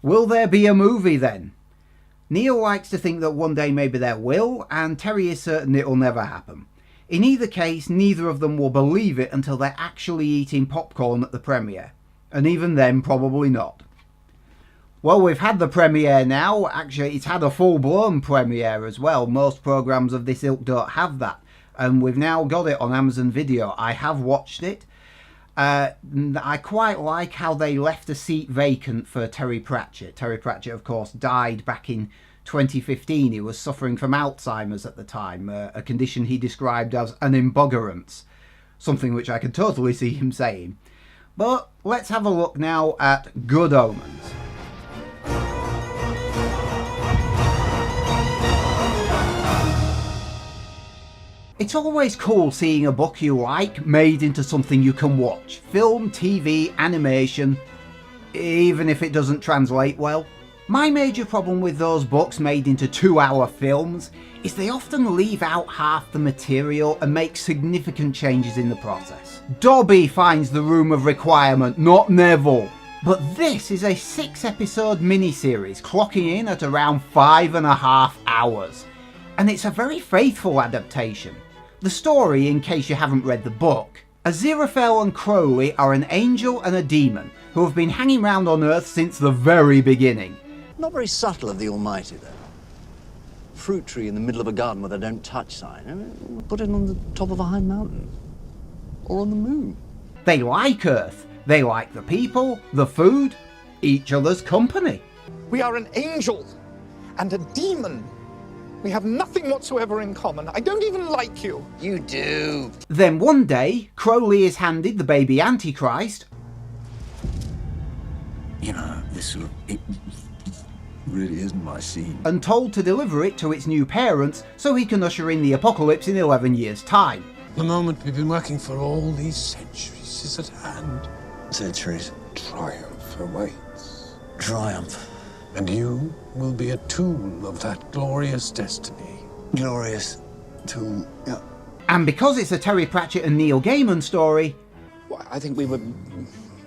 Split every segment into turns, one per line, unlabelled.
Will there be a movie then? Neil likes to think that one day maybe there will, and Terry is certain it'll never happen. In either case, neither of them will believe it until they're actually eating popcorn at the premiere. And even then, probably not. Well, we've had the premiere now. Actually, it's had a full-blown premiere as well. Most programmes of this ilk don't have that. And we've now got it on Amazon Video. I have watched it. I quite like how they left a seat vacant for Terry Pratchett. Terry Pratchett, of course, died back in 2015. He was suffering from Alzheimer's at the time, a condition he described as an embuggerance, something which I can totally see him saying. But let's have a look now at Good Omens. It's always cool seeing a book you like made into something you can watch. Film, TV, animation, even if it doesn't translate well. My major problem with those books made into 2-hour films is they often leave out half the material and make significant changes in the process. Dobby finds the Room of Requirement, not Neville. But this is a 6-episode miniseries clocking in at around 5.5 hours. And it's a very faithful adaptation. The story, in case you haven't read the book, Aziraphale and Crowley are an angel and a demon who have been hanging around on Earth since the very beginning.
Not very subtle of the Almighty, though. Fruit tree in the middle of a garden with a don't touch sign. I mean, put it on the top of a high mountain. Or on the moon.
They like Earth. They like the people, the food, each other's company.
We are an angel and a demon. We have nothing whatsoever in common. I don't even like you.
You do.
Then one day, Crowley is handed the baby Antichrist.
You know, it really isn't my scene.
And told to deliver it to its new parents so he can usher in the apocalypse in 11 years' time.
The moment we've been working for all these centuries is at hand.
Centuries.
Triumph awaits.
Triumph.
And you will be a tool of that glorious destiny.
Glorious tool, yeah.
And because it's a Terry Pratchett and Neil Gaiman story...
Well, I think we were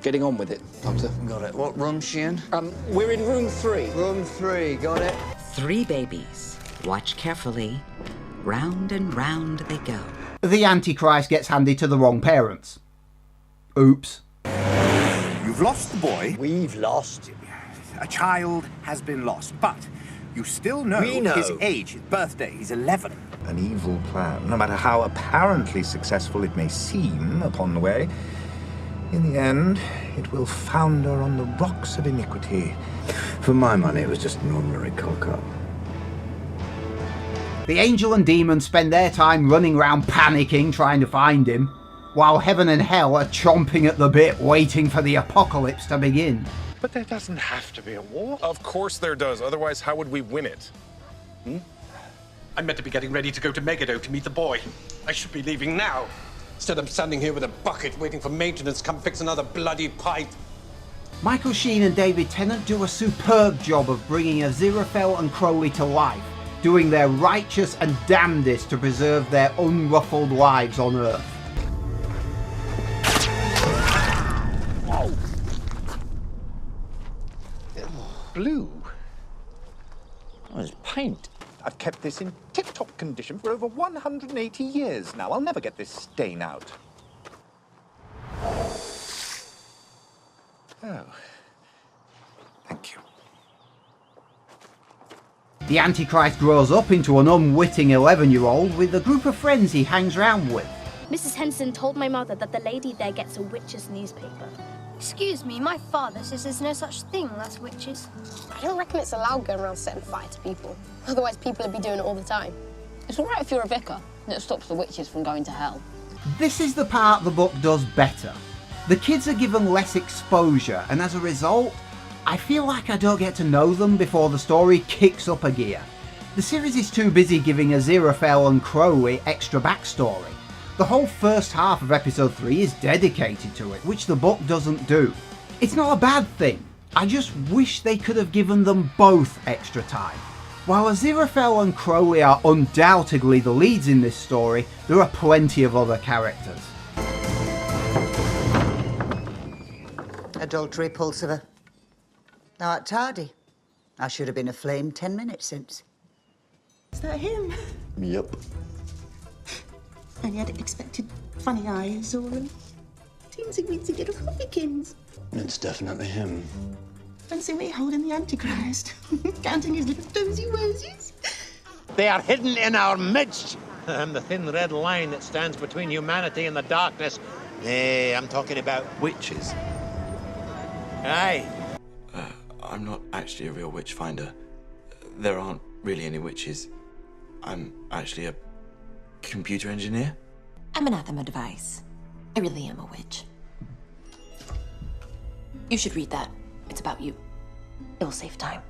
getting on with it, Doctor.
Got it. What room's she in?
We're in room 3.
Room 3, got it.
3 babies. Watch carefully. Round and round they go.
The Antichrist gets handed to the wrong parents. Oops.
You've lost the boy.
We've lost him.
A child has been lost, but you still know, his age, his birthday. He's 11.
An evil plan, no matter how apparently successful it may seem upon the way, in the end, it will founder on the rocks of iniquity.
For my money, it was just an ordinary cock-up.
The angel and demon spend their time running around panicking, trying to find him, while heaven and hell are chomping at the bit, waiting for the apocalypse to begin.
But there doesn't have to be a war.
Of course there does. Otherwise, how would we win it?
I'm meant to be getting ready to go to Megiddo to meet the boy. I should be leaving now. Instead, I'm standing here with a bucket waiting for maintenance to come fix another bloody pipe.
Michael Sheen and David Tennant do a superb job of bringing Aziraphale and Crowley to life, doing their righteous and damnedest to preserve their unruffled lives on Earth.
Blue.
Oh, it's paint.
I've kept this in tip-top condition for over 180 years now. I'll never get this stain out. Oh. Thank you.
The Antichrist grows up into an unwitting 11-year-old with a group of friends he hangs around with.
Mrs. Henson told my mother that the lady there gets a witch's newspaper.
Excuse me, my father says there's no such thing as witches.
I don't reckon it's allowed going around setting fire to people. Otherwise, people would be doing it all the time. It's all right if you're a vicar, and it stops the witches from going to hell.
This is the part the book does better. The kids are given less exposure, and as a result, I feel like I don't get to know them before the story kicks up a gear. The series is too busy giving Aziraphale and Crowley extra backstory. The whole first half of episode 3 is dedicated to it, which the book doesn't do. It's not a bad thing, I just wish they could have given them both extra time. While Aziraphale and Crowley are undoubtedly the leads in this story, there are plenty of other characters.
Adultery, Pulsiver.
Thou art tardy. I should have been aflame 10 minutes since.
Is that him?
Yep.
And you had expected funny eyes or teensy-weensy little hobbykins.
It's definitely him.
Fancy me holding the Antichrist, counting his little dozy roses.
They are hidden in our midst. I'm the thin red line that stands between humanity and the darkness. Nay, I'm talking about witches. Aye.
I'm not actually a real witch finder. There aren't really any witches. I'm actually a computer engineer.
I'm an anathema device. I really am a witch. You should read that. It's about you. It will save time.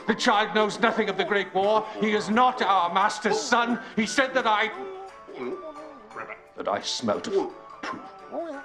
The child knows nothing of the Great War. He is not our master's son. He said that I smelt of truth.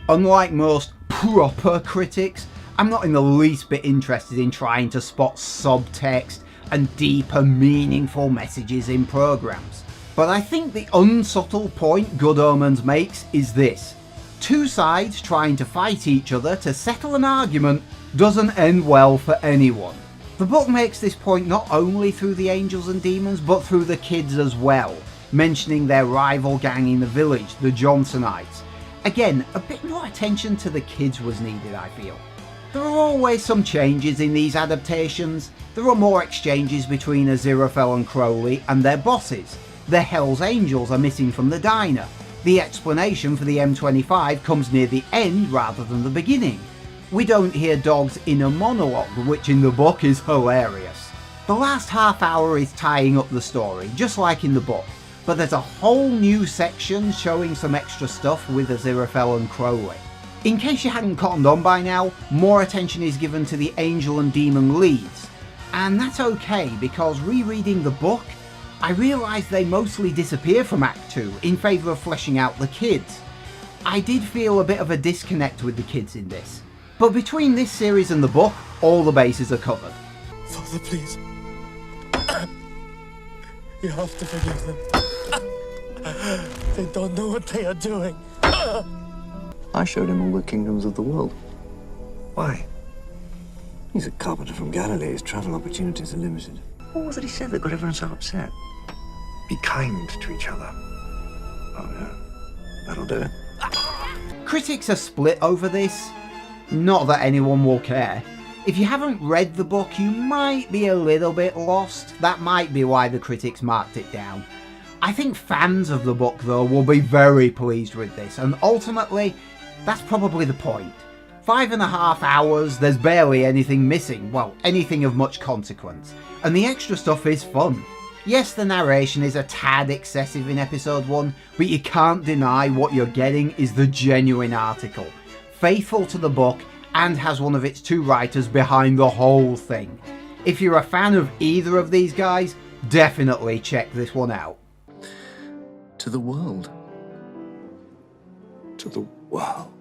Unlike most proper critics, I'm not in the least bit interested in trying to spot subtext and deeper, meaningful messages in programs. But I think the unsubtle point Good Omens makes is this. Two sides trying to fight each other to settle an argument doesn't end well for anyone. The book makes this point not only through the angels and demons, but through the kids as well, mentioning their rival gang in the village, the Johnsonites. Again, a bit more attention to the kids was needed, I feel. There are always some changes in these adaptations. There are more exchanges between Aziraphale and Crowley and their bosses. The Hell's Angels are missing from the diner. The explanation for the M25 comes near the end rather than the beginning. We don't hear Dog's inner monologue, which in the book is hilarious. The last half hour is tying up the story, just like in the book, but there's a whole new section showing some extra stuff with Aziraphale and Crowley. In case you hadn't cottoned on by now, more attention is given to the angel and demon leads. And that's okay, because rereading the book, I realised they mostly disappear from Act 2 in favour of fleshing out the kids. I did feel a bit of a disconnect with the kids in this. But between this series and the book, all the bases are covered.
Father, please. You have to forgive them. They don't know what they are doing.
I showed him all the kingdoms of the world.
Why?
He's a carpenter from Galilee. His travel opportunities are limited. What was it he said that got everyone so upset?
Be kind to each other.
Oh, yeah. That'll do it.
Critics are split over this. Not that anyone will care. If you haven't read the book, you might be a little bit lost. That might be why the critics marked it down. I think fans of the book, though, will be very pleased with this, and ultimately, that's probably the point. 5.5 hours, there's barely anything missing, well, anything of much consequence, and the extra stuff is fun. Yes, the narration is a tad excessive in episode 1, but you can't deny what you're getting is the genuine article, faithful to the book, and has one of its two writers behind the whole thing. If you're a fan of either of these guys, definitely check this one out.
To the world.
To the world.